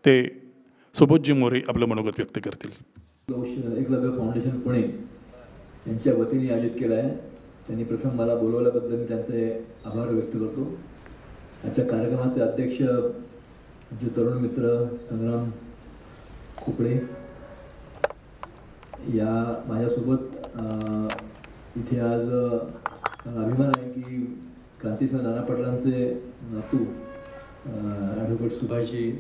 ते सुबोधजी मोरे आपलं मनोगत व्यक्त करतील. एकलव्य फाउंडेशन पुणे यांच्या वतीने आयोजित केला आहे. त्यांनी प्रथम मला बोलवल्याबद्दल मी त्यांचे आभार व्यक्त करतो. आजच्या कार्यक्रमाचे अध्यक्ष आमचे तरुण मित्र संग्राम खोपडे या माझ्यासोबत इथे आज अभिमान आहे की क्रांतीसिंह नाना पाटलांचे नातू ॲडव्होकेट सुभाषजी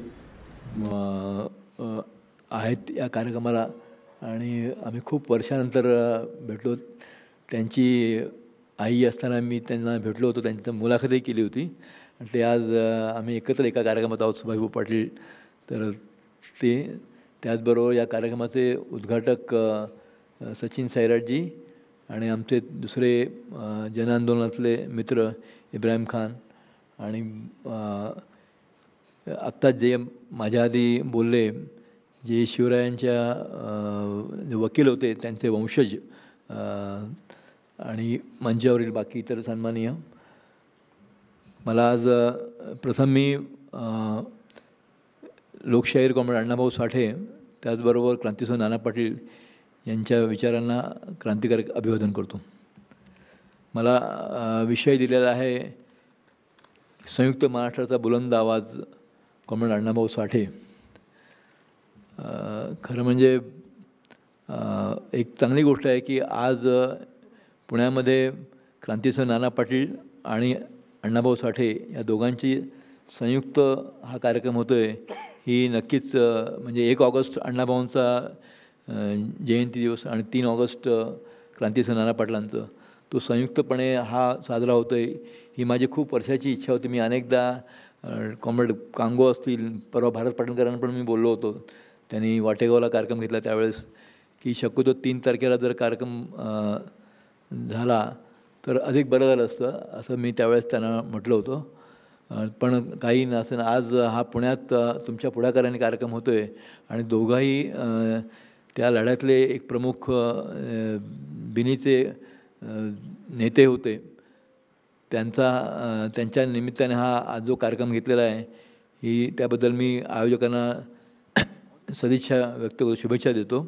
आहेत या कार्यक्रमाला आणि आम्ही खूप वर्षानंतर भेटलो. त्यांची आई असताना मी त्यांना भेटलो होतो, त्यांची मुलाखतही केली होती आणि ते आज आम्ही एकत्र एका कार्यक्रमात आहोत सुभाषभाऊ पाटील. तर ते त्याचबरोबर या कार्यक्रमाचे उद्घाटक सचिन सैराटजी आणि आमचे दुसरे जनआंदोलनातले मित्र इब्राहिम खान आणि आत्ताच जे माझ्या आधी बोलले जे शिवरायांच्या वकील होते त्यांचे वंशज आणि मंचावरील बाकी इतर सन्माननीय. मला आज प्रथम मी लोकशाहीर कॉम्रेड अण्णाभाऊ साठे त्याचबरोबर क्रांतीसिंह नाना पाटील यांच्या विचारांना क्रांतिकारी अभिवादन करतो. मला विषय दिलेला आहे संयुक्त महाराष्ट्राचा बुलंद आवाज कॉम्रेड अण्णाभाऊ साठे. खरं म्हणजे एक चांगली गोष्ट आहे की आज पुण्यामध्ये क्रांतीसिंह नाना पाटील आणि अण्णाभाऊ साठे या दोघांची संयुक्त हा कार्यक्रम होतो आहे. ही नक्कीच म्हणजे 1 ऑगस्ट अण्णाभाऊंचा जयंती दिवस आणि 3 ऑगस्ट क्रांतीसिंह नाना पाटलांचं तो संयुक्तपणे हा साजरा होतो आहे. ही माझी खूप वर्षाची इच्छा होती. मी अनेकदा कॉम्रेड कांगो असतील, परवा भारत पाटणकरांना पण मी बोललो होतो, त्यांनी वाटेगावला कार्यक्रम घेतला त्यावेळेस की शक्यतो 3 तारखेला जर कार्यक्रम झाला तर अधिक बरं झालं असतं असं मी त्यावेळेस त्यांना म्हटलं होतं. पण काही नसेल, आज हा पुण्यात तुमच्या पुढाकाराने कार्यक्रम होतो आहे आणि दोघाही त्या लढ्यातले एक प्रमुख बिनीचे नेते होते. त्यांच्या निमित्ताने हा आज जो कार्यक्रम घेतलेला आहे ही त्याबद्दल मी आयोजकांना सदिच्छा व्यक्त करतो, शुभेच्छा देतो.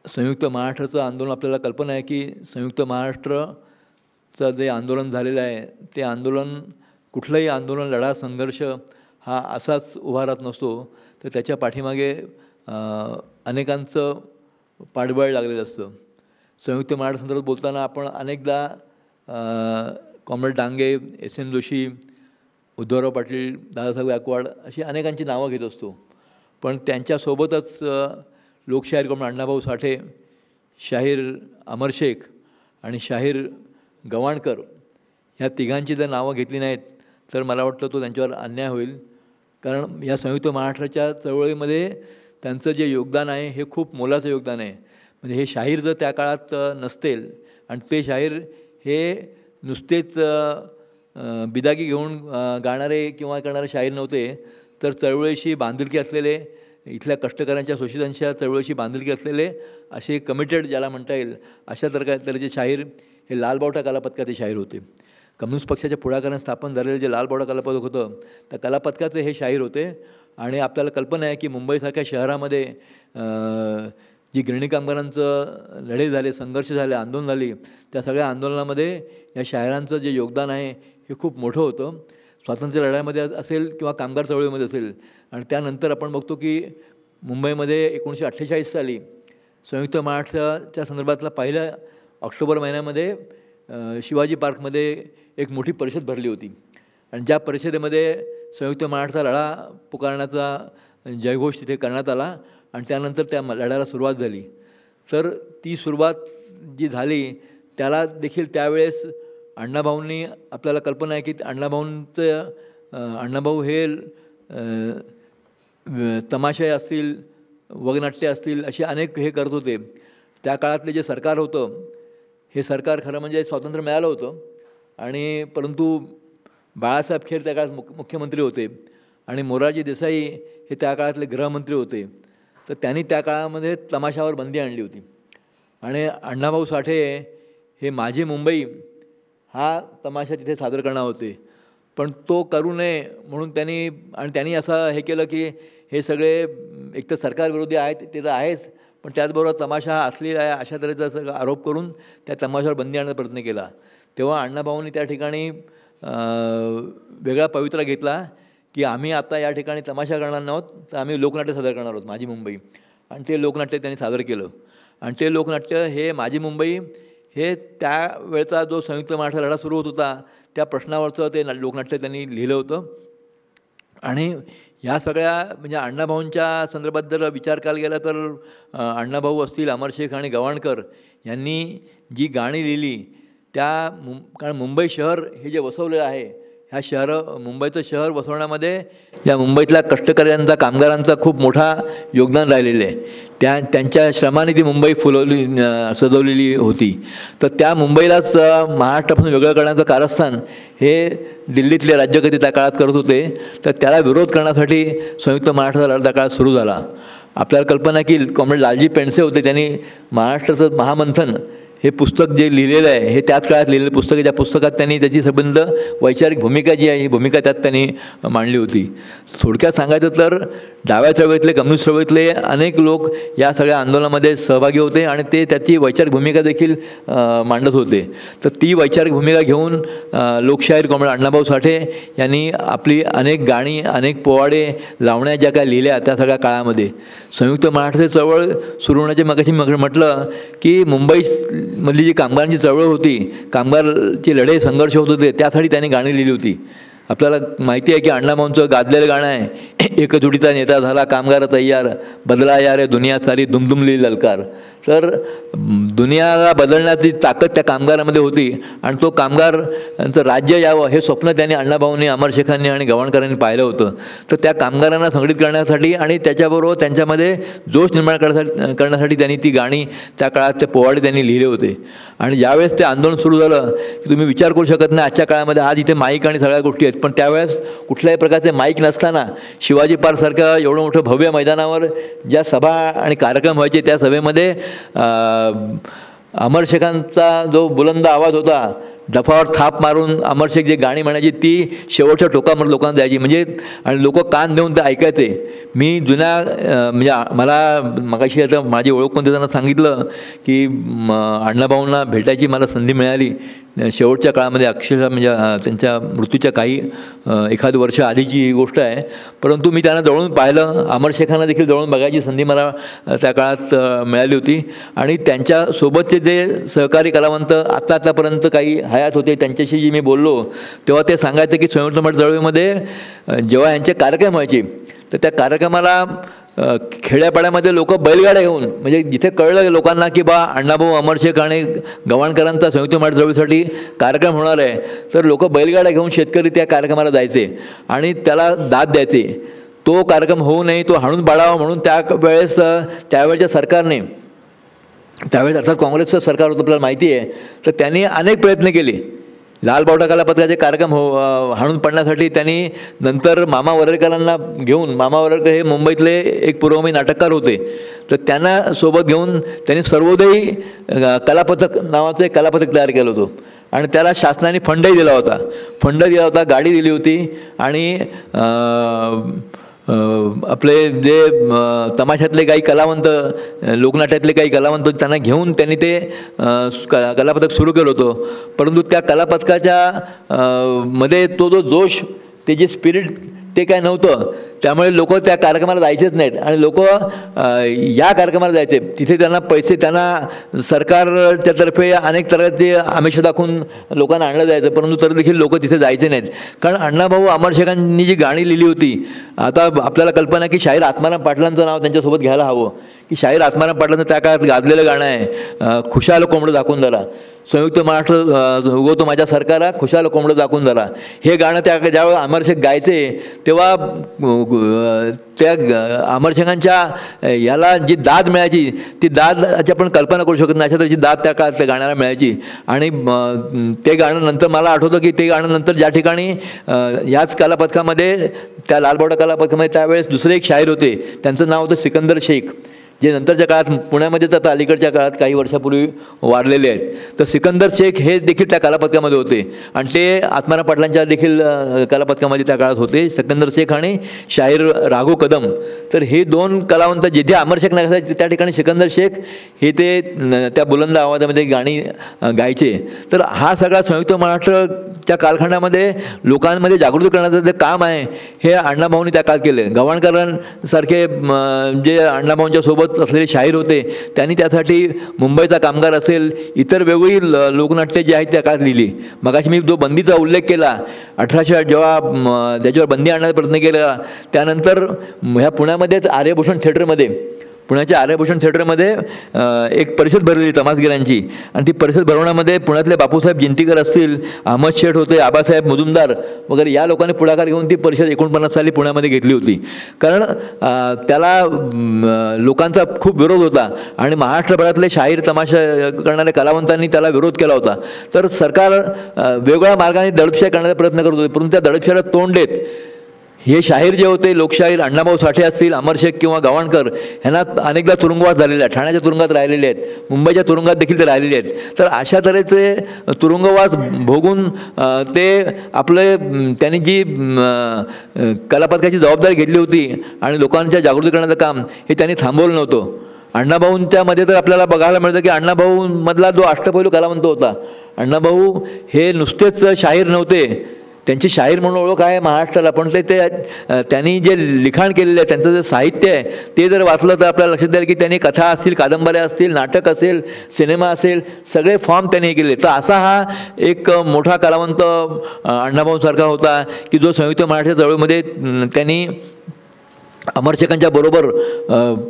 संयुक्त महाराष्ट्राचं आंदोलन आपल्याला कल्पना आहे की संयुक्त महाराष्ट्राचं जे आंदोलन झालेलं आहे ते आंदोलन कुठलंही आंदोलन, लढा, संघर्ष हा असाच उभा राहत नसतो, तर त्याच्या पाठीमागे अनेकांचं पाठबळ लागलेलं असतं. संयुक्त महाराष्ट्रासंदर्भात बोलताना आपण अनेकदा कॉम्रेड डांगे, एस.एन. जोशी, उद्धवराव पाटील, दादासाहेब गायकवाड अशी अनेकांची नावं घेत असतो. पण त्यांच्यासोबतच लोकशाहीर कॉम्रेड अण्णाभाऊ साठे, शाहीर अमर शेख आणि शाहीर गवाणकर ह्या तिघांची जर नावं घेतली नाहीत तर मला वाटतं तो त्यांच्यावर अन्याय होईल. कारण या संयुक्त महाराष्ट्राच्या चळवळीमध्ये त्यांचं जे योगदान आहे हे खूप मोलाचं योगदान आहे. म्हणजे हे शाहीर जर त्या काळात नसतील आणि ते शाहीर हे नुसतेच बिदागी घेऊन गाणारे किंवा करणारे शाहीर नव्हते, तर चळवळीशी बांधिलकी असलेले, इथल्या कष्टकऱ्यांच्या, शोषितांच्या चळवळीशी बांधिलकी असलेले असे कमिटेड ज्याला म्हणता येईल अशा तऱ्हेचे शाहीर हे लालबावटा कलापथकाचे शाहीर होते. कम्युनिस्ट पक्षाच्या पुढाकाराने स्थापन झालेलं जे लालबावटा कलापथक होतं त्या कलापथकाचे हे शाहीर होते. आणि आपल्याला कल्पना आहे की मुंबईसारख्या शहरामध्ये जी गिरणी कामगारांचं लढे झाले, संघर्ष झाले, आंदोलन झाली, त्या सगळ्या आंदोलनामध्ये या शाहिरांचं जे योगदान आहे हे खूप मोठं होतं. स्वातंत्र्य लढ्यामध्ये असेल किंवा कामगार चळवळीमध्ये असेल. आणि त्यानंतर आपण बघतो की मुंबईमध्ये 1948 साली संयुक्त महाराष्ट्राच्या संदर्भातला पहिल्या ऑक्टोबर महिन्यामध्ये शिवाजी पार्कमध्ये एक मोठी परिषद भरली होती आणि ज्या परिषदेमध्ये संयुक्त महाराष्ट्राचा लढा पुकारण्याचा जयघोष तिथे करण्यात आला आणि त्यानंतर त्या लढ्याला सुरुवात झाली. तर ती सुरुवात जी झाली त्याला देखील त्यावेळेस अण्णाभाऊंनी, आपल्याला कल्पना आहे की अण्णाभाऊ हे तमाशे असतील, वगनाट्य असतील असे अनेक हे करत होते. त्या काळातले जे सरकार होतं हे सरकार खरं म्हणजे स्वातंत्र्य मिळालं होतं आणि परंतु बाळासाहेब खेर त्या काळात मुख्यमंत्री होते आणि मोरारजी देसाई हे त्या काळातले गृहमंत्री होते. तर त्यांनी त्या काळामध्ये तमाशावर बंदी आणली होती आणि अण्णाभाऊ साठे हे माझी मुंबई हा तमाशा तिथे सादर करणार होते. पण तो करू नये म्हणून त्यांनी असं हे केलं की हे सगळे एकतर सरकारविरोधी आहेत ते तर आहेच, पण त्याचबरोबर तमाशा हा असलेला आहे अशा तऱ्हेचा सगळा आरोप करून त्या तमाशावर बंदी आणण्याचा प्रयत्न केला. तेव्हा अण्णाभाऊंनी त्या ठिकाणी वेगळा पवित्रा घेतला की आम्ही आता या ठिकाणी तमाशा करणार नव्हत, तर आम्ही लोकनाट्य सादर करणार आहोत, माझी मुंबई. आणि ते लोकनाट्य त्यांनी सादर केलं. आणि ते लोकनाट्य हे माझी मुंबई हे त्यावेळचा जो संयुक्त महाराष्ट्र लढा सुरू होत होता त्या प्रश्नावरचं ते लोकनाट्य त्यांनी लिहिलं होतं. आणि ह्या सगळ्या म्हणजे अण्णाभाऊंच्या संदर्भात जर विचार करायला गेला तर अण्णाभाऊ असतील, अमरशेख आणि गवाणकर यांनी जी गाणी लिहिली कारण मुंबई शहर हे जे वसवलेलं आहे, ह्या मुंबईचं शहर वसवण्यामध्ये या मुंबईतल्या कष्टकऱ्यांचा, कामगारांचा खूप मोठा योगदान राहिलेलं आहे. त्यांच्या श्रमाने ती मुंबई सजवलेली होती. तर त्या मुंबईलाच महाराष्ट्रापासून वेगळं करण्याचं कारस्थान हे दिल्लीतले राज्यकर्ते त्या काळात करत होते. तर त्याला विरोध करण्यासाठी संयुक्त महाराष्ट्राचा लढा त्या काळात सुरू झाला. आपल्याला कल्पना की कॉम्रेड लालजी पेंडसे होते, त्यांनी महाराष्ट्राचं महामंथन हे पुस्तक जे लिहिलेलं आहे हे त्याच काळात लिहिलेलं पुस्तक आहे. त्या पुस्तकात त्यांनी त्याची संबंध वैचारिक भूमिका जी आहे ही भूमिका त्यात त्यांनी मांडली होती. थोडक्यात सांगायचं तर डाव्या चळवळीतले, कम्युनिस्ट चळवळीतले अनेक लोक या सगळ्या आंदोलनामध्ये सहभागी होते आणि ते त्याची वैचारिक भूमिका देखील मांडत होते. तर ती वैचारिक भूमिका घेऊन लोकशाहीर कॉम्रेड अण्णाभाऊ साठे यांनी आपली अनेक गाणी, अनेक पोवाडे, लावण्या ज्या काय लिहिल्या त्या सगळ्या काळामध्ये संयुक्त महाराष्ट्राची चळवळ सुरू होण्याची मगाशी म्हटलं की मुंबईमधली जी कामगारांची चळवळ होती, कामगारचे लढे संघर्ष होत होते, त्यासाठी त्यांनी गाणी लिहिली होती. आपल्याला माहिती आहे की अण्णाभाऊंचं गाजलेलं गाणं आहे, एकजुटीचा नेता झाला कामगार तयार, बदला या रे दुनिया सारी दुमदुमली ललकार. तर दुनियाला बदलण्याची ताकद त्या कामगारामध्ये होती आणि तो कामगारांचं राज्य यावं हे स्वप्न त्यांनी अण्णाभाऊंनी, अमरशेखांनी आणि गवाणकरांनी पाहिलं होतं. तर त्या कामगारांना संघटित करण्यासाठी आणि त्याच्याबरोबर त्यांच्यामध्ये जोश निर्माण करण्यासाठी त्यांनी ती गाणी त्या काळात ते पोवाडे त्यांनी लिहिले होते. आणि ज्यावेळेस ते आंदोलन सुरू झालं की तुम्ही विचार करू शकत नाही आजच्या काळामध्ये आज इथे माईक आणि सगळ्या गोष्टी आहेत, पण त्यावेळेस कुठल्याही प्रकारचे माईक नसताना शिवाजी पार्कसारखं एवढं मोठं भव्य मैदानावर ज्या सभा आणि कार्यक्रम व्हायचे त्या सभेमध्ये अमरशेखांचा जो बुलंद आवाज होता, डफावर थाप मारून अमरशेख जे गाणी म्हणायची ती शेवटच्या टोकामध्ये लोकांना द्यायची, म्हणजे आणि लोक कान देऊन ते ऐकायचे. मी म्हणजे मला मगाशी आता माझी ओळख कोणती त्यांना सांगितलं की अण्णाभाऊंना भेटायची मला संधी मिळाली शेवटच्या काळामध्ये, अक्षरशः म्हणजे त्यांच्या मृत्यूच्या काही एखाद वर्ष आधीची ही गोष्ट आहे. परंतु मी त्यांना जवळून पाहिलं, अमरशेखांना देखील जवळून बघायची संधी मला त्या काळात मिळाली होती. आणि त्यांच्यासोबतचे जे सहकारी कलावंत आत्तापर्यंत काही हयात होते त्यांच्याशी जी मी बोललो तेव्हा ते सांगायचं की संयुक्त महाराष्ट्र चळवळीमध्ये जेव्हा यांचे कार्यक्रम व्हायचे तर त्या कार्यक्रमाला खेड्यापाड्यामध्ये लोक बैलगाड्या घेऊन, म्हणजे जिथे कळलं लोकांना की बा अण्णाभाऊ, अमरशेख आणि गवाणकरांचा संयुक्त महाराष्ट्र चळवळीसाठी कार्यक्रम होणार आहे, तर लोक बैलगाड्या घेऊन शेतकरी त्या कार्यक्रमाला जायचे आणि त्याला दाद द्यायचे. तो कार्यक्रम होऊ नये, तो हाणून पाडावा म्हणून त्यावेळेच्या सरकारने, त्यावेळेस अर्थात काँग्रेसचं सरकार होतं आपल्याला माहिती आहे, तर त्यांनी अनेक प्रयत्न केले. लालबावटा कलापथकाचे कार्यक्रम हाणून पडण्यासाठी त्यांनी नंतर मामा वरेरकरांना घेऊन, मामा वरेरकर हे मुंबईतले एक पुरोगामी नाटककार होते, तर त्यांना सोबत घेऊन त्यांनी सर्वोदयी कलापथक नावाचं एक कलापथक तयार केलं होतं आणि त्याला शासनाने फंडही दिला होता, गाडी दिली होती. आणि आपले जे तमाशातले काही कलावंत, लोकनाट्यातले काही कलावंत त्यांना घेऊन त्यांनी ते कलापथक सुरू केलं होतं. परंतु त्या कलापथकाच्या मध्ये तो जो जोश, ते जे स्पिरिट ते काय नव्हतं, त्यामुळे लोक त्या कार्यक्रमाला जायचेच नाहीत. आणि लोक या कार्यक्रमाला जायचे, तिथे त्यांना पैसे, त्यांना सरकारच्या तर्फे अनेक तऱ्हेचे आमिष दाखवून लोकांना आणलं जायचं, परंतु तरी देखील लोक तिथे जायचे नाहीत. कारण अण्णाभाऊ, अमरशेखांनी जी गाणी लिहिली होती, आता आपल्याला कल्पना की शाहीर आत्माराम पाटलांचं नाव त्यांच्यासोबत घ्यायला हवं की शाहीर आत्माराम पाटलांचं त्या काळात गाजलेलं गाणं आहे, खुशाल कोंबडं दाखवून जरा, संयुक्त महाराष्ट्र उगवतो माझ्या सरकारा, खुशाल कोंबडं दाखवून जरा. हे गाणं ज्यावेळेस अमरशेख गायचे तेव्हा त्या अमरशेखांच्या याला जी दाद मिळायची, ती दादची आपण कल्पना करू शकत नाही, अशा तऱ्हेची दाद त्या काळात त्या गाण्याला मिळायची. आणि ते गाणं नंतर मला आठवतं की ते गाणं नंतर ज्या ठिकाणी याच कलापथकामध्ये, त्या लालबावटा कलापथकामध्ये त्यावेळेस दुसरे एक शाहीर होते, त्यांचं नाव होतं सिकंदर शेख. जे नंतरच्या काळात पुण्यामध्येच आता अलीकडच्या काळात काही वर्षापूर्वी वारलेले आहेत. तर सिकंदर शेख हे देखील त्या कलापथकामध्ये होते आणि ते आत्माराम पाटलांच्या देखील कलापथकामध्ये त्या काळात होते, सिकंदर शेख आणि शाहीर राघव कदम. तर हे दोन कलावंत जिथे अमर शेख नसायचे त्या ठिकाणी सिकंदर शेख हे ते त्या बुलंद आवाजामध्ये गाणी गायचे. तर हा सगळा संयुक्त महाराष्ट्रच्या कालखंडामध्ये लोकांमध्ये जागृती करण्याचं जे काम आहे हे अण्णाभाऊंनी त्या काळात केलं. गव्हाणकरांसारखे जे अण्णाभाऊंच्या सोबत असलेले शाहीर होते त्यांनी त्यासाठी मुंबईचा कामगार असेल, इतर वेगवेगळी लोकनाट्य जी आहेत त्या काळात लिहिली. मगाशी मी जो बंदीचा उल्लेख केला, 1800 जेव्हा त्याच्यावर बंदी आणण्याचा प्रयत्न केला त्यानंतर ह्या पुण्यामध्येच आर्यभूषण थिएटरमध्ये, पुण्याच्या आर्यभूषण थिएटरमध्ये एक परिषद भरलेली तमासगिरांची आणि ती परिषद भरवण्यामध्ये पुण्यातले बापूसाहेब जिंतीकर असतील, अहमद शेठ होते, आबासाहेब मुजुमदार वगैरे या लोकांनी पुढाकार घेऊन ती परिषद 49 साली पुण्यामध्ये घेतली होती. कारण त्याला लोकांचा खूप विरोध होता आणि महाराष्ट्रभरातले शाहीर तमाशा करणाऱ्या कलावंतांनी त्याला विरोध केला होता. तर सरकार वेगवेगळ्या मार्गाने दडपशाही करण्याचा प्रयत्न करत होते, परंतु त्या दडपशाहीला तोंड देत हे शाहीर जे होते, लोकशाहीर अण्णाभाऊ साठे असतील, अमर शेख किंवा गव्हाणकर ह्यांना अनेकदा तुरुंगवास झालेला आहे, ठाण्याच्या तुरुंगात राहिलेले आहेत, मुंबईच्या तुरुंगात देखील ते राहिलेले आहेत. तर अशा तऱ्हेचे तुरुंगवास भोगून ते आपले त्यांनी जी कलापथकाची जबाबदारी घेतली होती आणि लोकांच्या जागृती करण्याचं काम हे त्यांनी थांबवलं नव्हतं. अण्णाभाऊंच्यामध्ये तर आपल्याला बघायला मिळतं की अण्णाभाऊमधला जो अष्टपैलू कलावंत होता, अण्णाभाऊ हे नुसतेच शाहीर नव्हते, त्यांची शाहीर म्हणून ओळख आहे महाराष्ट्राला, पण त्यांनी जे लिखाण केलेलं आहे, त्यांचं जे साहित्य आहे ते जर वाचलं तर आपल्याला लक्षात येईल की त्यांनी कथा असतील, कादंबऱ्या असतील, नाटक असेल, सिनेमा असेल, सगळे फॉर्म त्यांनी केले. तर असा हा एक मोठा कलावंत अण्णाभाऊंसारखा होता की जो संयुक्त मराठी चळवळीमध्ये त्यांनी अमर शेखांच्या बरोबर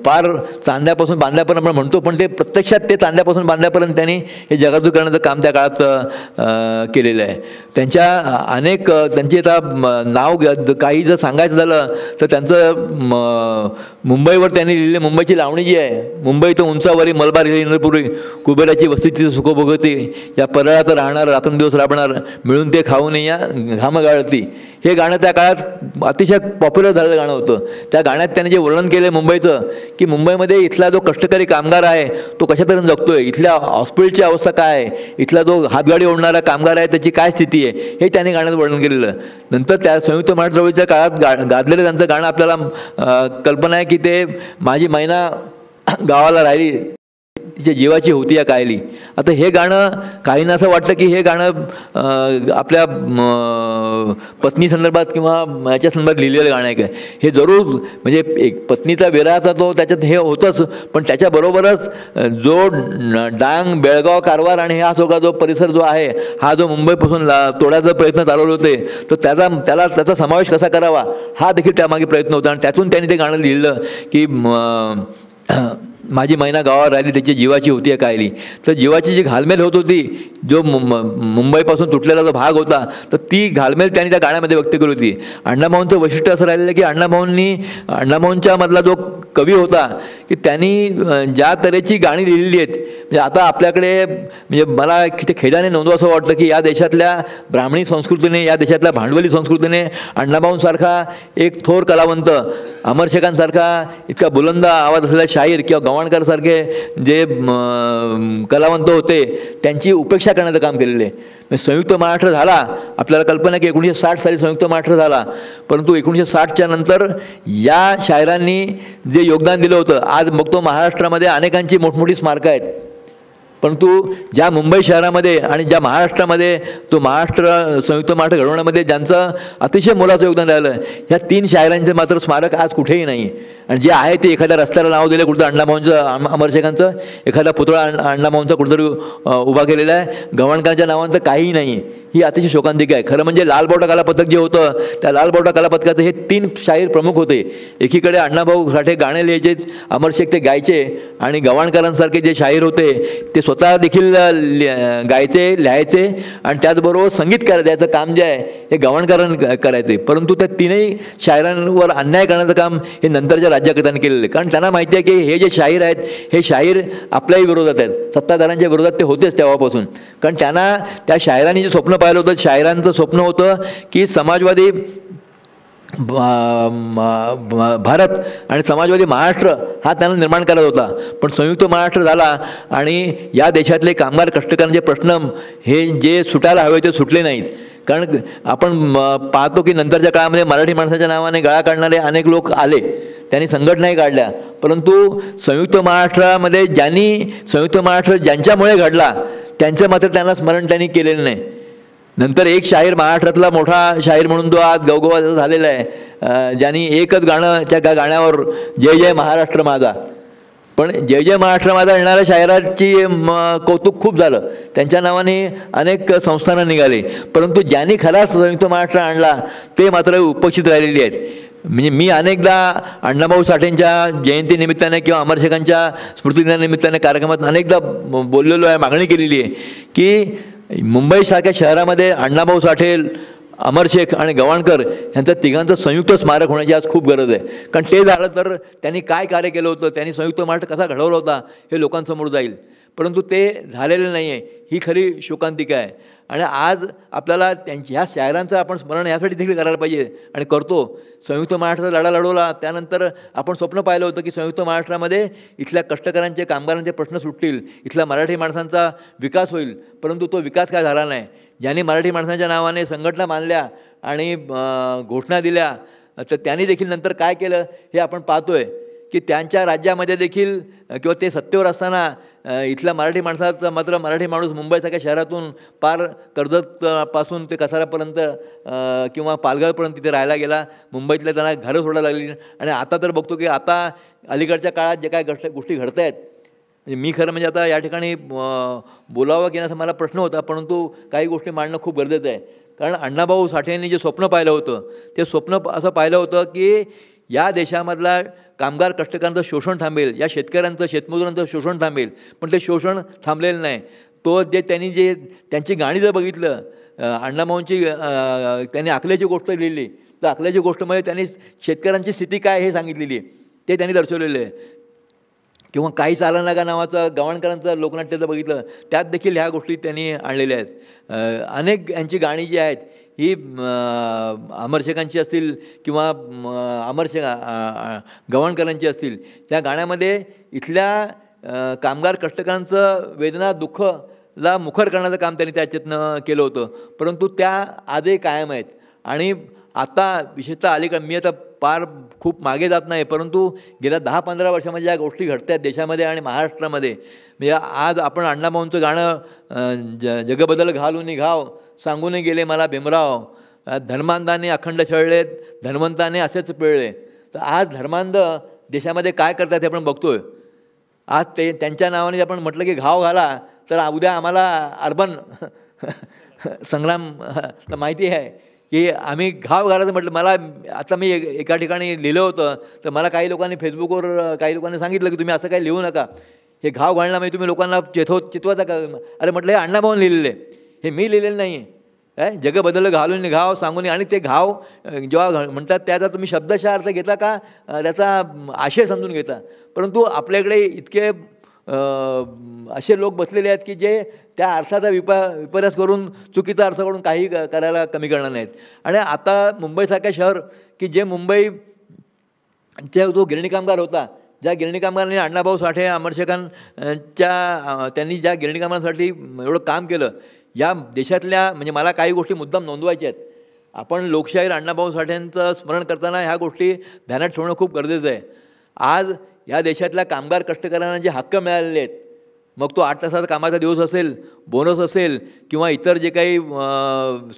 पार चांद्यापासून बांध्यापर्यंत आपण म्हणतो, पण ते प्रत्यक्षात ते चांद्यापासून बांध्यापर्यंत त्यांनी हे जागृत करण्याचं काम त्या काळात केलेलं आहे. त्यांच्या अनेक त्यांची आता नाव काही जर सांगायचं झालं तर त्यांचं मुंबईवर त्यांनी लिहिलेली मुंबईची लावणी जी आहे, मुंबई तो उंचावरी मलबार इंद्रपुरी, कुबेराची वस्ती तिथे सुख भोगती, या परळात राहणार रात्रंदिवस राबणार, मिळून ते खाऊन या घाम गाळती, हे गाणं त्या काळात अतिशय पॉप्युलर झालेलं गाणं होतं. त्या गाण्यात त्याने जे वर्णन केलं मुंबईचं, की मुंबईमध्ये इथला जो कष्टकरी कामगार आहे तो कशा तऱ्हेने जगतोय, इथल्या हॉस्पिटलची अवस्था काय आहे, इथला जो हातगाडी ओढणारा कामगार आहे त्याची काय स्थिती आहे, हे त्याने गाण्यात वर्णन केलेलं. नंतर त्या संयुक्त मराठी चळवळीच्या काळात गाजलेलं त्यांचं गाणं आपल्याला कल्पना आहे की ते माझी मैना गावाला राहिली, तिच्या जीवाची होती या कायली. आता हे गाणं काहींना असं वाटतं की हे गाणं आपल्या पत्नी संदर्भात किंवा याच्या संदर्भात लिहिलेलं गाणं आहे काय. हे जरूर म्हणजे एक पत्नीचा विरहाचा तो त्याच्यात हे होतंच, पण त्याच्याबरोबरच जो डांग, बेळगाव, कारवार आणि हा सगळा जो परिसर जो आहे, हा जो मुंबईपासून तोडायचा प्रयत्न चालवले होते, तर त्याचा समावेश कसा करावा हा देखील त्यामागे प्रयत्न होता. आणि त्यातून त्यांनी ते गाणं लिहिलं की माझी मैना गावावर राहिली, त्याची जीवाची होती या कायली. तर जीवाची जी घालमेल होत होती, जो मुंबईपासून तुटलेला जो भाग होता, तर ती घालमेल त्यांनी त्या गाण्यामध्ये व्यक्त केली होती. अण्णाभाऊंचं वैशिष्ट्य असं राहिलेलं की अण्णाभाऊंच्या मधला जो कवी होता की त्यांनी ज्या तऱ्हेची गाणी लिहिलेली आहेत, म्हणजे आता आपल्याकडे म्हणजे मला किती खेदाने नोंदवं असं वाटतं की या देशातल्या ब्राह्मणी संस्कृतीने, या देशातल्या भांडवली संस्कृतीने अण्णाभाऊंसारखा एक थोर कलावंत, अमर शेखांसारखा इतका बुलंद आवाज असलेला शाहीर किंवा गव्हाणकर सारखे जे कलावंत होते त्यांची उपेक्षा करण्याचं काम केलेलं आहे. संयुक्त महाराष्ट्र झाला, आपल्याला कल्पना की 1960 साली संयुक्त महाराष्ट्र झाला, परंतु 1960च्या नंतर या शाहिरांनी जे योगदान दिलं होतं, आज बघतो महाराष्ट्रामध्ये अनेकांची मोठमोठी स्मारकं आहेत, परंतु ज्या मुंबई शहरामध्ये आणि ज्या महाराष्ट्रामध्ये तो संयुक्त महाराष्ट्र घडवण्यामध्ये ज्यांचं अतिशय मोलाचं योगदान राहिलं, ह्या 3 शाहिरांचे मात्र स्मारक आज कुठेही नाही. आणि जे आहे ते एखाद्या रस्त्याला नाव दिलं कुठचं अण्णाभाऊंचं, अमर शेखांचं, एखादा पुतळा अण्णाभाऊंचा कुठेतरी उभा केलेला आहे, गव्हाणकरांच्या नावांचं काहीही नाही. ही अतिशय शोकांतिका आहे. खरं म्हणजे लालबावटा कलापथक जे होतं, त्या लालबावटा कलापथकाचे हे 3 शाहीर प्रमुख होते. एकीकडे अण्णाभाऊ साठे गाणे लिहायचे, अमर शेख ते गायचे, आणि गव्हाणकरांसारखे जे शाहीर होते ते स्वतः देखील गायचे, लिहायचे, आणि त्याचबरोबर संगीतकार द्यायचं काम जे आहे हे गव्हाणकरांनी करायचे. परंतु त्या 3ही शाहिरांवर अन्याय करण्याचं काम हे नंतरच्या राज्यकर्त्यांनी केलेलं आहे. कारण त्यांना माहिती आहे की हे जे शाहीर आहेत हे शाहीर आपल्याही विरोधात आहेत, सत्ताधाऱ्यांच्या विरोधात ते होतेच तेव्हापासून. कारण त्यांना त्या शाहिरांनी जे स्वप्न पाहिलं होतं, शाहिरांचं स्वप्न होतं की समाजवादी भारत आणि समाजवादी महाराष्ट्र हा त्यांना निर्माण करायचा होता. पण संयुक्त महाराष्ट्र झाला आणि या देशातले कामगार कष्टकऱ्यांचे प्रश्न हे जे सुटायला हवे ते सुटले नाहीत. कारण आपण पाहतो की नंतरच्या काळामध्ये मराठी माणसाच्या नावाने गळा काढणारे अनेक लोक आले, त्यांनी संघटनाही काढल्या, परंतु संयुक्त महाराष्ट्रामध्ये संयुक्त महाराष्ट्र ज्यांच्यामुळे घडला त्यांचं मात्र त्यांना स्मरण त्यांनी केलेलं नाही. नंतर एक शाहीर महाराष्ट्रातला मोठा शाहीर म्हणून तो आज गवगवाचा झालेला आहे, ज्यांनी एकच गाणं त्या गाण्यावर जय जय महाराष्ट्र माझा. पण जय जय महाराष्ट्र माझा येणाऱ्या शाहिराची कौतुक खूप झालं, त्यांच्या नावाने अनेक संस्थानं निघाली, परंतु ज्यांनी खरा संयुक्त महाराष्ट्र आणला ते मात्र उपेक्षित राहिलेली आहेत. म्हणजे मी अनेकदा अण्णाभाऊ साठेंच्या जयंतीनिमित्ताने किंवा अमरशेखांच्या स्मृतिदिनानिमित्ताने कार्यक्रमात अनेकदा बोललेलो आहे, मागणी केलेली आहे की मुंबईसारख्या शहरामध्ये अण्णाभाऊ साठे, अमरशेख आणि गवाणकर यांचं तिघांचं संयुक्त स्मारक होण्याची आज खूप गरज आहे. कारण ते झालं तर त्यांनी काय कार्य केलं होतं, त्यांनी संयुक्त महाराष्ट्र कसा घडवला होता हे लोकांसमोर जाईल, परंतु ते झालेलं नाही आहे, ही खरी शोकांतिका आहे. आणि आज आपल्याला ह्या शायरांचं आपण स्मरण यासाठी देखील करायला पाहिजे आणि करतो. संयुक्त महाराष्ट्राचा लढा लढवला, त्यानंतर आपण स्वप्न पाहिलं होतं की संयुक्त महाराष्ट्रामध्ये इथल्या कष्टकऱ्यांचे, कामगारांचे प्रश्न सुटतील, इथल्या मराठी माणसांचा विकास होईल, परंतु तो विकास काय झाला नाही. ज्यांनी मराठी माणसांच्या नावाने संघटना बांधल्या आणि घोषणा दिल्या, तर त्यांनी देखील नंतर काय केलं हे आपण पाहतोय की त्यांच्या राज्यामध्ये देखील किंवा ते सत्तेवर असताना इथल्या मराठी माणसाचा मात्र मराठी माणूस मुंबईसारख्या शहरातून पार कर्जतपासून ते कसारापर्यंत किंवा पालघरपर्यंत तिथे राहायला गेला. मुंबईतल्या त्यांना घरं सोडायला लागली. आणि आता तर बघतो की आता अलीकडच्या काळात जे काय गोष्टी घडत आहेत, म्हणजे मी खरं म्हणजे आता या ठिकाणी बोलावं की असा मला प्रश्न होता, परंतु काही गोष्टी मांडणं खूप गरजेचं आहे. कारण अण्णाभाऊ साठे यांनी जे स्वप्न पाहिलं होतं ते स्वप्न असं पाहिलं होतं की या देशामधला कामगार कष्टकऱ्यांचं शोषण थांबेल, या शेतकऱ्यांचं, शेतमजुरांचं शोषण थांबेल, पण ते शोषण थांबलेलं नाही. त्यांनी त्यांची गाणी जर बघितलं, अण्णाभाऊंची त्यांनी अकलेची गोष्ट लिहिली, तर अकलेची गोष्टमध्ये त्यांनी शेतकऱ्यांची स्थिती काय हे सांगितलेली आहे, ते त्यांनी दर्शवलेलं आहे. किंवा काही चालना का नावाचं गवाणकरांचं लोकनाट्याचं बघितलं, त्यात देखील ह्या गोष्टी त्यांनी आणलेल्या आहेत. अनेक यांची गाणी जी आहेत ही अमरशेखांची असतील किंवा गवाणकरांची असतील, त्या गाण्यामध्ये इथल्या कामगार कष्टकऱ्यांचं वेदना, दुःखला मुखर करण्याचं काम त्यांनी त्याच्यातनं केलं होतं, परंतु त्या आजही कायम आहेत. आणि आता विशेषतः अलीकडे, मी आता खूप मागे जात नाही, परंतु गेल्या 10-15 वर्षामध्ये ज्या गोष्टी घडत आहेत देशामध्ये आणि महाराष्ट्रामध्ये, म्हणजे आज आपण अण्णाभाऊंचं गाणं जगबदल घालून घाव सांगून गेले मला भीमराव, धर्मांधाने अखंड छळले, धन्वंताने असेच पिळले. तर आज धर्मांध देशामध्ये काय करतात हे आपण बघतोय. आज त्यांच्या नावाने आपण म्हटलं की घाव घाला, तर उद्या आम्हाला अर्बन संग्राम माहिती आहे की आम्ही घाव घालायचं म्हटलं. मला आता मी एका ठिकाणी लिहिलं होतं, तर मला काही लोकांनी फेसबुकवर काही लोकांनी सांगितलं की तुम्ही असं काही लिहू नका, हे घाव घालणं म्हणजे तुम्ही लोकांना चितवायचा का. अरे म्हटलं हे अण्णाभाऊन लिहिलेले, हे मी लिहिलेलं नाही आहे. जग बदल घालून घाव सांगून, आणि ते घाव जेव्हा म्हणतात त्याचा तुम्ही शब्दशः अर्थ घेता का त्याचा आशय समजून घेता. परंतु आपल्याकडे इतके असे लोक बसलेले आहेत की जे त्या अर्थाचा विपर्यास करून, चुकीचा अर्थ करून काही करायला कमी करणार नाहीत. आणि आता मुंबईसारखं शहर की जे मुंबईच्या जो गिरणी कामगार होता, ज्या गिरणी कामगारांनी अण्णाभाऊ साठे, त्यांनी ज्या गिरणी कामगारांसाठी एवढं काम केलं, या देशातल्या, म्हणजे मला काही गोष्टी मुद्दाम नोंदवायच्या आहेत. आपण लोकशाहीर अण्णाभाऊ साठेंचं स्मरण करताना ह्या गोष्टी ध्यानात ठेवणं खूप गरजेचं आहे. आज या देशातल्या कामगार कष्टकऱ्यांना जे हक्क मिळालेले आहेत, मग तो 8 तासाचा कामाचा दिवस असेल, बोनस असेल किंवा इतर जे काही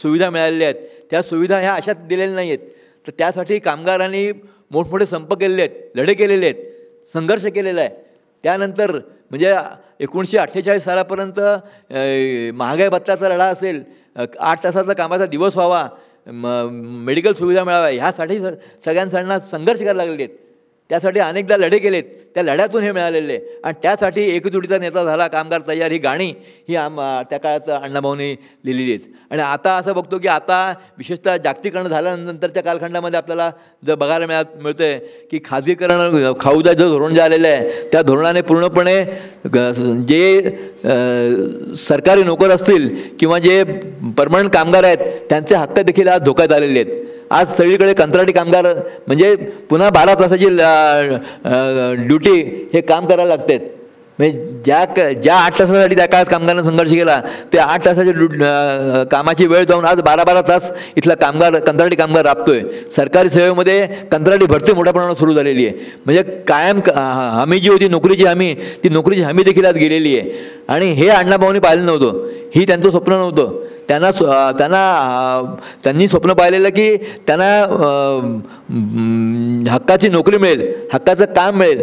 सुविधा मिळालेल्या आहेत, त्या सुविधा ह्या अशाच दिलेल्या नाही आहेत. तर त्यासाठी कामगारांनी मोठमोठे संप केलेले आहेत, लढे केलेले आहेत, संघर्ष केलेला आहे. त्यानंतर म्हणजे 1948 सालापर्यंत महागाई भत्त्याचा लढा असेल, 8 तासाचा कामाचा दिवस व्हावा, मेडिकल सुविधा मिळाव्या, ह्यासाठी सगळ्यांना संघर्ष करायला लागलेले आहेत. त्यासाठी अनेकदा लढे केलेत, त्या लढ्यातून हे मिळालेले. आणि त्यासाठी एकजुटीचा नेता झाला, कामगार तयार, ही गाणी ही त्या काळात अण्णाभाऊंनी लिहिलेली आहेत. आणि आता असं बघतो की आता विशेषतः जागतिकीकरण झाल्यानंतरच्या कालखंडामध्ये आपल्याला जर बघायला मिळतं आहे की खाजगीकरण, खाऊदा जो धोरण जे आलेलं आहे, त्या धोरणाने पूर्णपणे जे सरकारी नोकर असतील किंवा जे परमनंट कामगार आहेत त्यांचे हक्क देखील आज धोक्यात आलेले आहेत. आज सगळीकडे कंत्राटी कामगार म्हणजे पुन्हा 12 तासाची ड्युटी हे काम करायला लागतात. म्हणजे ज्या 8 तासासाठी त्या काळात कामगारांना संघर्ष केला ते 8 तासाच्या कामाची वेळ जाऊन आज 12 तास इथला कंत्राटी कामगार राबतोय. सरकारी सेवेमध्ये कंत्राटी भरती मोठ्या प्रमाणात सुरू झालेली आहे. म्हणजे कायम हमी जी होती नोकरीची हमी, ती नोकरीची हमी देखील आज गेलेली आहे. आणि हे अण्णाभाऊंनी पाहिलं नव्हतं, ही त्यांचं स्वप्न नव्हतं. त्यांनी स्वप्न पाहिलेलं की त्यांना हक्काची नोकरी मिळेल, हक्काचं काम मिळेल,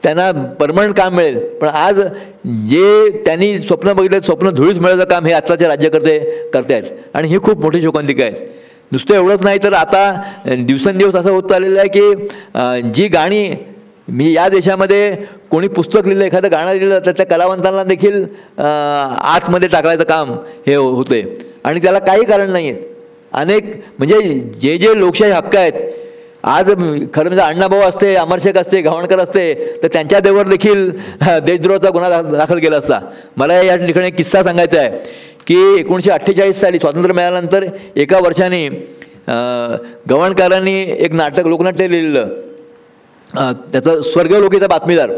त्यांना परमनंट काम मिळेल. पण आज जे त्यांनी स्वप्न बघितलं स्वप्न धुळीस मिळायचं काम हे आत्ताचे राज्यकर्ते करतायत. आणि ही खूप मोठी शोकांतिका आहे. नुसतं एवढंच नाही तर आता दिवसेंदिवस असं होत चाललेलं आहे की जी गाणी मी या देशामध्ये कोणी पुस्तक लिहिलं, एखादं गाणं लिहिलं तर त्या कलावंतांना देखील आतमध्ये टाकायचं काम हे होतंय. आणि त्याला काही कारण नाही आहे. अनेक म्हणजे जे लोकशाही हक्क आहेत आज खरं म्हणजे अण्णाभाऊ असते, अमरशेख असते, गव्हाणकर असते तर त्यांच्या देवर देखील देशद्रोहाचा गुन्हा दाखल केला असता. मला या ठिकाणी एक किस्सा सांगायचा आहे की 1948 साली स्वातंत्र्य मिळाल्यानंतर एका वर्षाने गव्हाणकरांनी एक नाटक लोकनाट्य लिहिलेलं, त्याचं स्वर्गलोकीचा बातमीदार.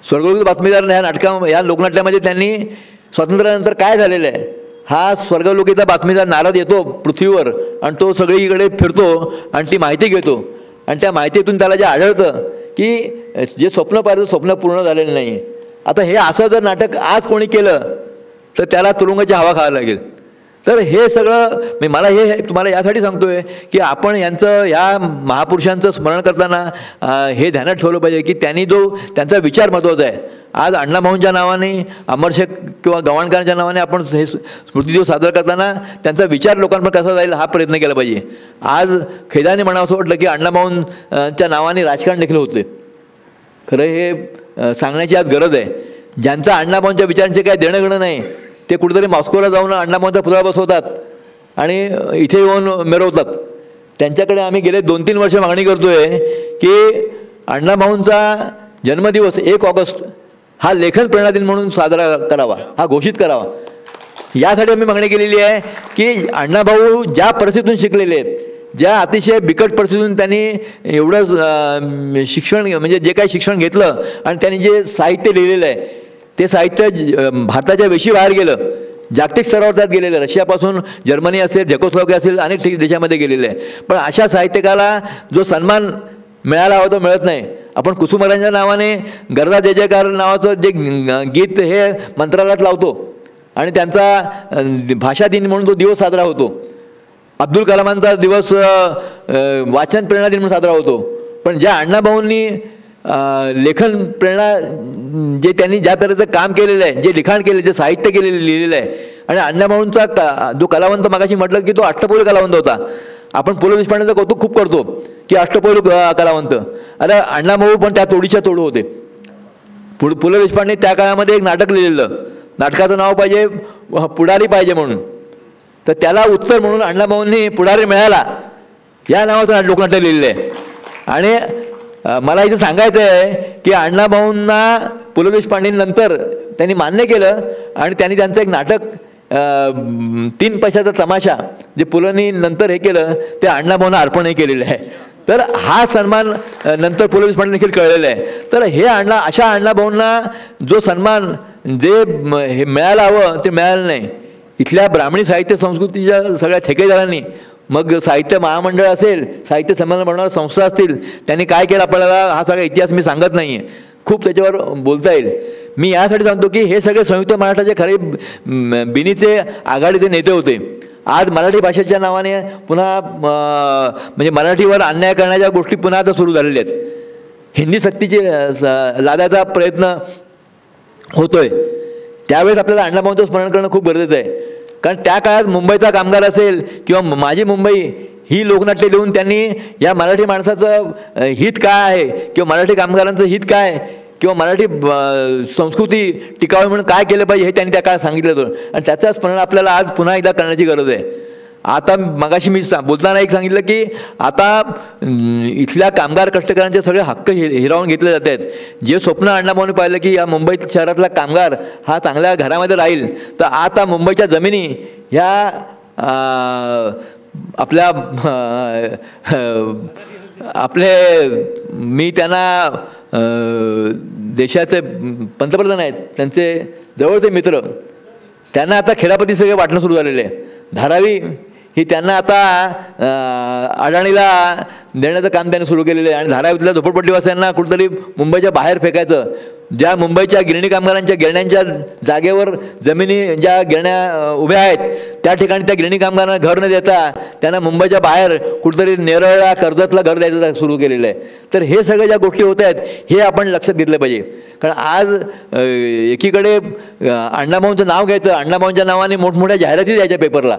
स्वर्गलोकीचा बातमीदार या लोकनाट्यामध्ये त्यांनी स्वातंत्र्यानंतर काय झालेलं आहे हा स्वर्गलोकीचा बातमीदार नारद येतो पृथ्वीवर आणि तो सगळीकडे फिरतो आणि ती माहिती घेतो. आणि त्या माहितीतून त्याला जे आढळतं की जे स्वप्न पाहिलं स्वप्न पूर्ण झालेलं नाही. आता हे असं जर नाटक आज कोणी केलं तर त्याला तुरुंगाची हवा खायला लागेल. तर हे सगळं मला हे तुम्हाला यासाठी सांगतोय की आपण यांचं या महापुरुषांचं स्मरण करताना हे ध्यानात ठेवलं पाहिजे की त्यांनी त्यांचा विचार महत्त्वाचा आहे. आज अण्णाभाऊंच्या नावाने, अमरशेख किंवा गव्हाणकरांच्या नावाने आपण हे स्मृतिदिवस साजरा करताना त्यांचा विचार लोकांपर्यंत कसा जाईल हा प्रयत्न केला पाहिजे. आज खेदाने म्हणावं असं वाटलं की अण्णाभाऊंच्या नावाने राजकारण देखील होते. खरं हे सांगण्याची आज गरज आहे. ज्यांचा अण्णाभाऊंच्या विचारांचे काय देणं घेणं नाही ते कुठेतरी मॉस्कोला जाऊन अण्णाभाऊंचा पुतळा बसवतात आणि इथे येऊन मिरवतात. त्यांच्याकडे आम्ही गेले 2-3 वर्ष मागणी करतोय की अण्णाभाऊंचा जन्मदिवस 1 ऑगस्ट हा लेखन प्रेरणा दिन म्हणून साजरा करावा, हा घोषित करावा. यासाठी आम्ही मागणी केलेली आहे की अण्णाभाऊ ज्या परिस्थितीतून शिकलेले आहेत, ज्या अतिशय बिकट परिस्थितीतून त्यांनी एवढं शिक्षण म्हणजे जे काही शिक्षण घेतलं आणि त्यांनी जे साहित्य लिहिलेलं आहे ते साहित्य भारताच्या वेशीबाहेर गेलं, जागतिक स्तरावर त्यात गेलेलं आहे. रशियापासून जर्मनी असेल, झेकोस्लोवाकिया असेल, अनेक देशामध्ये गेलेलं आहे. पण अशा साहित्यकाला जो सन्मान मिळाला हवा तो मिळत नाही. आपण कुसुमाग्रजांच्या नावाने गरजा जय जयकार नावाचं जे गीत हे मंत्रालयात लावतो आणि त्यांचा भाषा दिन म्हणून तो दिवस साजरा होतो. अब्दुल कलामांचा दिवस वाचन प्रेरणा दिन म्हणून साजरा होतो. पण ज्या अण्णाभाऊंनी लेखन प्रेरणा जे त्यांनी ज्या तऱ्हेचं काम केलेलं आहे, जे लिखाण केलं, जे साहित्य लिहिलेलं आहे आणि अण्णाभाऊंचा जो कलावंत मगाशी म्हटलं की तो अष्टपैलू कलावंत होता. आपण पु ल देशपांडेचं कौतुक खूप करतो की अष्टपैलू कलावंत. अरे अण्णाभाऊ पण त्या तोडीच्या तोड होते. पु ल देशपांडे त्या काळामध्ये एक नाटक लिहिलेलं, नाटकाचं नाव पाहिजे पुढारी पाहिजे म्हणून. तर त्याला उत्तर म्हणून अण्णाभाऊंनी पुढारी मिळाला या नावाचं लोकनाट्य लिहिलेलं आहे. आणि मला इथं सांगायचं आहे की अण्णाभाऊंना पु ल देशपांडेंनंतर त्यांनी मान्य केलं आणि त्यांनी त्यांचं एक नाटक 3 पैशाचा तमाशा जे पुलंनी नंतर हे केलं ते अण्णाभाऊंना अर्पणही केलेलं आहे. तर हा सन्मान नंतर पु ल देशपांडे देखील कळलेला आहे. तर हे अशा अण्णाभाऊंना जो सन्मान जे हे मिळायला हवं ते मिळालं नाही. इथल्या ब्राह्मणी साहित्य संस्कृतीच्या सगळ्या ठेकेदारांनी, मग साहित्य महामंडळ असेल, साहित्य संमेलन बनवणाऱ्या संस्था असतील, त्यांनी काय केलं आपल्याला हा सगळा इतिहास मी सांगत नाही आहे, खूप त्याच्यावर बोलता येईल. मी यासाठी सांगतो की हे सगळे संयुक्त महाराष्ट्राचे खरे बिनीचे आघाडीचे नेते होते. आज मराठी भाषेच्या नावाने पुन्हा म्हणजे मराठीवर अन्याय करण्याच्या गोष्टी पुन्हा आता सुरू झालेल्या आहेत. हिंदी सक्तीची लादायचा प्रयत्न होतोय. त्यावेळेस आपल्याला अण्णाभाऊंचं स्मरण करणं खूप गरजेचं आहे. कारण त्या काळात मुंबईचा कामगार असेल किंवा माझी मुंबई ही लोकनाट्य लिहून त्यांनी या मराठी माणसाचं हित काय आहे किंवा मराठी कामगारांचं हित काय किंवा मराठी संस्कृती टिकावी म्हणून काय केलं पाहिजे हे त्यांनी त्या काळात सांगितलं होतं. आणि त्याचं स्मरण आपल्याला आज पुन्हा एकदा करण्याची गरज आहे. आता मगाशी मी बोलताना एक सांगितलं की आता इथल्या कामगार कष्टकऱ्यांचे सगळे हक्क हिरावून घेतले जात आहेत. जे स्वप्न अण्णाभाऊंनी पाहिलं की या मुंबई शहरातला कामगार हा चांगल्या घरामध्ये राहील, तर आता मुंबईच्या जमिनी ह्या आपल्या आपले मी त्यांना देशाचे पंतप्रधान आहेत त्यांचे जवळचे मित्र, त्यांना आता खेळापती सगळे वाटणं सुरू झालेलं आहे. धारावी ही त्यांना आता अडाणीला देण्याचं काम त्यांनी सुरू केलेलं आहे आणि धारावीतल्या झोपडपट्टीवासियांना कुठेतरी मुंबईच्या बाहेर फेकायचं. ज्या मुंबईच्या गिरणी कामगारांच्या गिरण्यांच्या जागेवर जमिनी ज्या गिरण्या उभ्या आहेत त्या ठिकाणी त्या गिरणी कामगारांना घर न देता त्यांना मुंबईच्या बाहेर कुठेतरी नेरळला कर्जतला घर द्यायचं सुरू केलेलं आहे. तर हे सगळ्या ज्या गोष्टी होत आहेत हे आपण लक्षात घेतलं पाहिजे. कारण आज एकीकडे अण्णाभाऊंचं नाव घ्यायचं, अण्णाभाऊंच्या नावाने मोठमोठ्या जाहिराती द्यायच्या पेपरला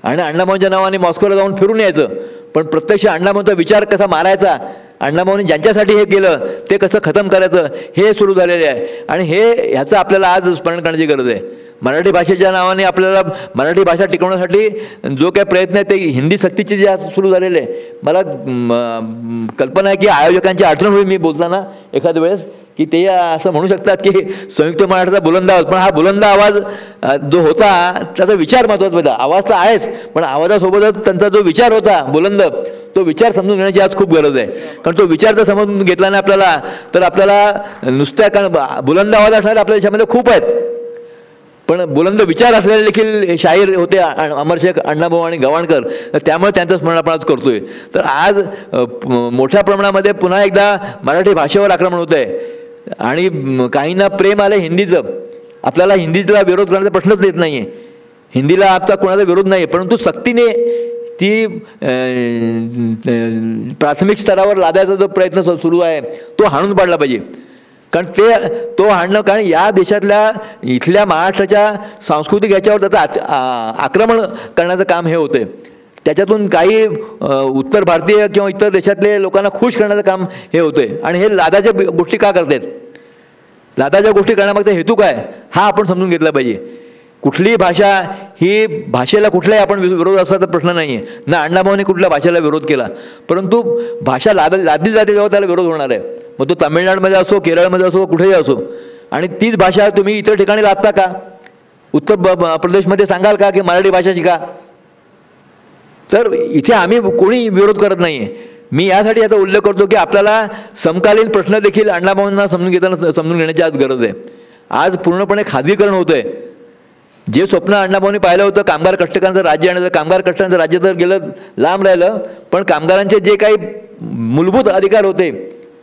आणि अण्णाभाऊंच्या नावाने मॉस्कोला जाऊन फिरून यायचं, पण प्रत्यक्ष अण्णाभाऊंचा विचार कसा मारायचा, अण्णाभाऊंनी ज्यांच्यासाठी हे केलं ते कसं खतम करायचं हे सुरू झालेले आहे. आणि ह्याचं आपल्याला आज स्मरण करण्याची गरज आहे. मराठी भाषेच्या नावाने आपल्याला मराठी भाषा टिकवण्यासाठी जो काही प्रयत्न आहे ते हिंदी सक्तीचे जे आज सुरू झालेले आहे. मला कल्पना आहे की आयोजकांची अडचण होईल मी बोलताना एखाद्या वेळेस, की ते असं म्हणू शकतात की संयुक्त महाराष्ट्राचा बुलंद आवाज, पण हा बुलंद आवाज जो होता त्याचा विचार महत्त्वाचा होता. आवाज तर आहेच, पण आवाजासोबतच त्यांचा जो विचार होता बुलंद, तो विचार समजून घेण्याची आज खूप गरज आहे. कारण तो विचार जर समजून घेतला नाही आपल्याला तर आपल्याला नुसत्या, कारण बुलंद आवाज असणारे आपल्या देशामध्ये खूप आहेत, पण बुलंद विचार असलेले देखील शाहीर होते अमरशेख, अण्णाभाऊ आणि गवाणकर. तर त्यामुळे त्यांचं स्मरण आपण आज करतोय. तर आज मोठ्या प्रमाणामध्ये पुन्हा एकदा मराठी भाषेवर आक्रमण होत आहे आणि काहींना प्रेम आलं हिंदीचं. आपल्याला हिंदीला विरोध करण्याचा प्रश्नच येत नाही आहे, हिंदीला आता कोणाचा विरोध नाही, परंतु सक्तीने ती प्राथमिक स्तरावर लादायचा जो प्रयत्न सुरू आहे तो हाणून पाडला पाहिजे. कारण तो हाणणं, कारण या देशातल्या इथल्या महाराष्ट्राच्या सांस्कृतिक याच्यावर त्याचं आक्रमण करण्याचं काम हे होतं. त्याच्यातून काही उत्तर भारतीय किंवा इतर देशातले लोकांना खुश करण्याचं काम हे होतंय. आणि हे लादाच्या गोष्टी का करतायत, लादाच्या गोष्टी करण्यामागचा हेतू काय हा आपण समजून घेतला पाहिजे. कुठलीही भाषा ही भाषेला कुठलाही आपण विरोध असल्याचा प्रश्न नाही आहे, ना अण्णाभाऊंनी कुठल्या भाषेला विरोध केला, परंतु भाषा लादली जाते तेव्हा त्याला विरोध होणार आहे. मग तो तामिळनाडूमध्ये असो, केरळमध्ये असो, कुठेही असो. आणि तीच भाषा तुम्ही इतर ठिकाणी लादता का? उत्तर प्रदेशमध्ये सांगाल का की मराठी भाषा शिका? तर इथे आम्ही कोणी विरोध करत नाही आहे. मी यासाठी याचा उल्लेख करतो की आपल्याला समकालीन प्रश्न देखील अण्णाभाऊंना समजून घेण्याची आज गरज आहे. आज पूर्णपणे खाजगीकरण होतं आहे. जे स्वप्न अण्णाभाऊंनी पाहिलं होतं कामगार कष्टकऱ्यांचं राज्य आणि कामगार कष्टकऱ्यांचं राज्य तर गेलं लांब राहिलं, पण कामगारांचे जे काही मूलभूत अधिकार होते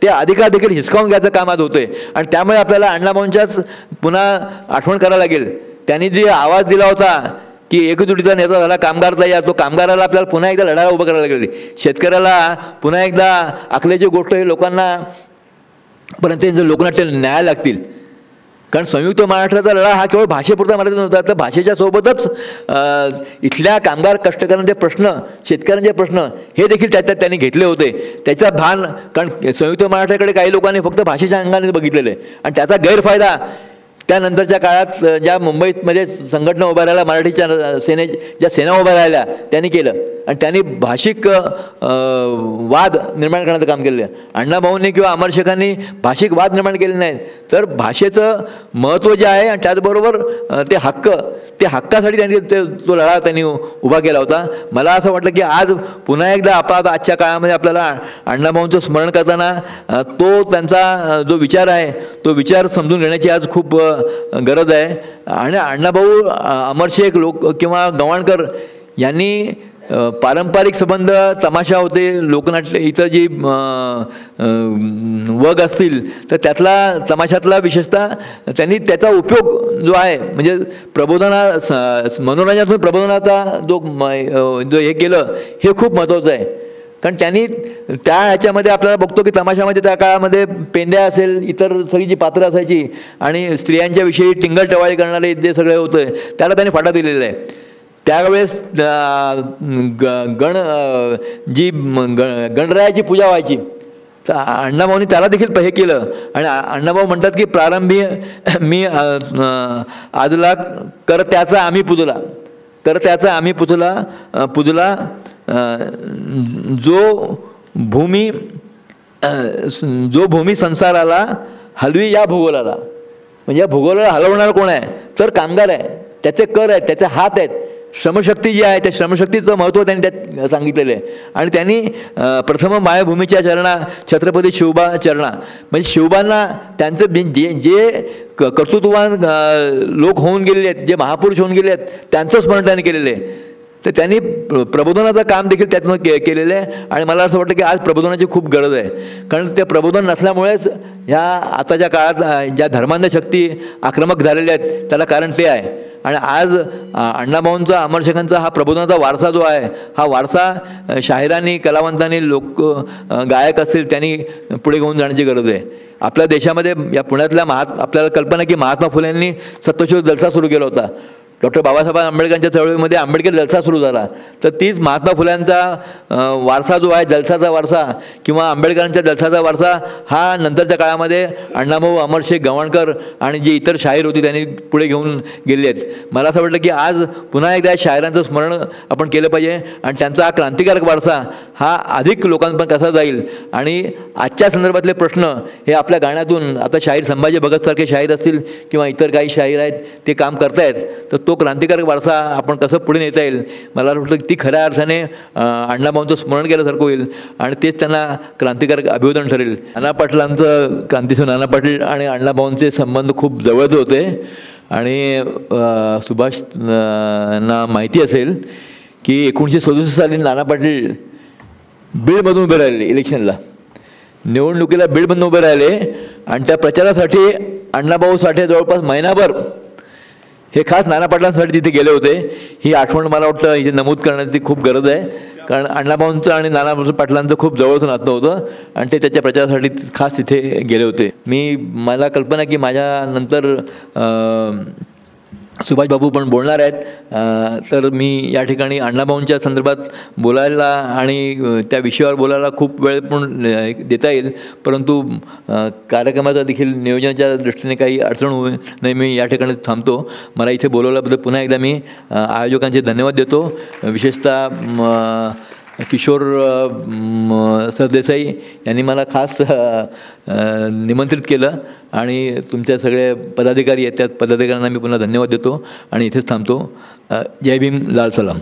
ते अधिकार देखील हिसकावून घ्यायचं काम आज होते. आणि त्यामुळे आपल्याला अण्णाभाऊंच्याच पुन्हा आठवण करायला लागेल. त्यांनी जे आवाज दिला होता की एकजुटीचा नेता झाला कामगारचा, या तो कामगाराला आपल्याला पुन्हा एकदा लढायला उभं करायला लागेल. शेतकऱ्याला पुन्हा एकदा आखल्याची गोष्ट हे लोकांना पर्यंत लोकनाट्य न्याय लागतील. कारण संयुक्त महाराष्ट्राचा लढा हा केवळ भाषेपुरता मर्यादित नव्हता, तर भाषेच्या सोबतच इथल्या कामगार कष्टकऱ्यांचे प्रश्न, शेतकऱ्यांचे प्रश्न हे देखील त्याच्यात त्यांनी घेतले होते. त्याचा भान, कारण संयुक्त महाराष्ट्राकडे काही लोकांनी फक्त भाषेच्या अंगाने बघितलेलं आहे आणि त्याचा गैरफायदा त्यानंतरच्या काळात ज्या मुंबईमध्ये संघटना उभ्या राहिल्या, मराठीच्या ज्या सेना उभ्या राहिल्या त्यांनी केलं आणि त्यांनी भाषिक वाद निर्माण करण्याचं काम केलेलं आहे. अण्णाभाऊंनी किंवा अमरशेखांनी भाषिक वाद निर्माण केले नाहीत, तर भाषेचं महत्त्व जे आहे आणि त्याचबरोबर ते हक्कासाठी त्यांनी तो लढा त्यांनी उभा केला होता. मला असं वाटलं की आज पुन्हा एकदा आता आजच्या काळामध्ये आपल्याला अण्णाभाऊंचं स्मरण करताना तो त्यांचा जो विचार आहे तो विचार समजून घेण्याची आज खूप गरज आहे. आणि अण्णाभाऊ, अमरशेख किंवा गवाणकर यांनी पारंपरिक संबंध, तमाशा होते, लोकनाट्य, इतर जी वग असतील तर त्यातला तमाशातला विशेषतः त्यांनी त्याचा उपयोग जो आहे म्हणजे मनोरंजनातून प्रबोधनाचा जो हे केलं हे खूप महत्त्वाचं आहे. कारण त्यांनी त्या ह्याच्यामध्ये आपल्याला बघतो की तमाशामध्ये त्या काळामध्ये पेंद्या असेल, इतर सगळी जी पात्रं असायची आणि स्त्रियांच्या विषयी टिंगल टवाळी करणारे जे सगळे होतं त्याला त्यांनी फाटा दिलेला आहे. त्यावेळेस गणरायाची पूजा व्हायची, तर अण्णाभाऊंनी त्याला देखील हे केलं. आणि अण्णाभाऊ म्हणतात की प्रारंभी मी आजला कर त्याचा आम्ही पूजला जो भूमी संसाराला हलवी या भूगोलाला. म्हणजे या भूगोलाला हलवणार कोण आहे तर कामगार आहे, त्याचे कर आहेत, त्याचे हात आहेत. श्रमशक्ती जी आहे त्या श्रमशक्तीचं महत्त्व त्यांनी त्यात सांगितलेलं आहे. आणि त्यांनी प्रथम मायभूमीच्या चरणा छत्रपती शिवबा चरणा, म्हणजे शिवबांना त्यांचं जे कर्तृत्ववान लोक होऊन गेलेले आहेत, जे महापुरुष होऊन गेले आहेत, त्यांचं स्मरण त्यांनी केलेलं आहे. तर त्यांनी प्रबोधनाचं काम देखील त्यातून केलेलं आहे. आणि मला असं वाटतं की आज प्रबोधनाची खूप गरज आहे, कारण ते प्रबोधन नसल्यामुळेच ह्या आताच्या काळात ज्या धर्मांध शक्ती आक्रमक झालेल्या आहेत त्याला कारण ते आहे. आणि आज अण्णाभाऊंचा अमरशेखांचा हा प्रबोधनाचा वारसा जो आहे, हा वारसा शाहिरांनी, कलावंतांनी, लोक गायक असतील त्यांनी पुढे घेऊन जाण्याची गरज आहे. आपल्या देशामध्ये या पुण्यातल्या आपल्याला कल्पना की महात्मा फुलेंनी सत्तोत्तर जलसा सुरू केला होता. डॉक्टर बाबासाहेब आंबेडकरांच्या चळवळीमध्ये आंबेडकर जलसा सुरू झाला. तर तीच महात्मा फुल्यांचा वारसा जो आहे, जलसाचा वारसा किंवा आंबेडकरांच्या जलसाचा वारसा, हा नंतरच्या काळामध्ये अण्णाभाऊ, अमरशेख, गवाणकर आणि जे इतर शाहीर होते त्यांनी पुढे घेऊन गेले आहेत. मला असं वाटलं की आज पुन्हा एकदा शाहिरांचं स्मरण आपण केलं पाहिजे आणि त्यांचा हा क्रांतिकारक वारसा हा अधिक लोकांपर्यंत कसा जाईल. आणि आजच्या संदर्भातले प्रश्न हे आपल्या गाण्यातून, आता शाहीर संभाजी भगतसारखे शाहीर असतील किंवा इतर काही शाहीर आहेत ते काम करतायत, तर तो क्रांतिकारक वारसा आपण कसं पुढे नेता येईल, मला वाटतं की ती खऱ्या अर्थाने अण्णाभाऊंचं स्मरण केल्यासारखं होईल आणि तेच त्यांना क्रांतिकारक अभिवादन ठरेल. नाना पाटलांचं, क्रांतीसून नाना पाटील आणि अण्णाभाऊंचे संबंध खूप जवळचे होते. आणि सुभाष ना माहिती असेल की 1967 साली नाना पाटील बीडमधून उभे राहिले इलेक्शनला, निवडणुकीला बीडमधून उभे राहिले आणि त्या प्रचारासाठी अण्णाभाऊ साठे जवळपास महिनाभर हे खास नाना पाटलांसाठी तिथे गेले होते. ही आठवण मला वाटतं इथे नमूद करण्याची खूप गरज आहे, कारण अण्णाभाऊंचं आणि नाना पाटलांचं खूप जवळचं नातं होतं आणि ते त्याच्या प्रचारासाठी खास तिथे गेले होते. मला कल्पना की माझ्यानंतर सुभाषबाबू पण बोलणार आहेत, तर मी या ठिकाणी अण्णाभाऊंच्या संदर्भात बोलायला आणि त्या विषयावर बोलायला खूप वेळ पण देता येईल, परंतु कार्यक्रमाचा देखील नियोजनाच्या दृष्टीने काही अडचण होऊ नये मी या ठिकाणी थांबतो. मला इथे बोलवल्याबद्दल पुन्हा एकदा मी आयोजकांचे धन्यवाद देतो. विशेषतः किशोर सरदेसाई यांनी मला खास निमंत्रित केलं आणि तुमच्या सगळे पदाधिकारी आहेत त्या पदाधिकाऱ्यांना मी पुन्हा धन्यवाद देतो आणि इथेच थांबतो. जय भीम, लाल सलाम.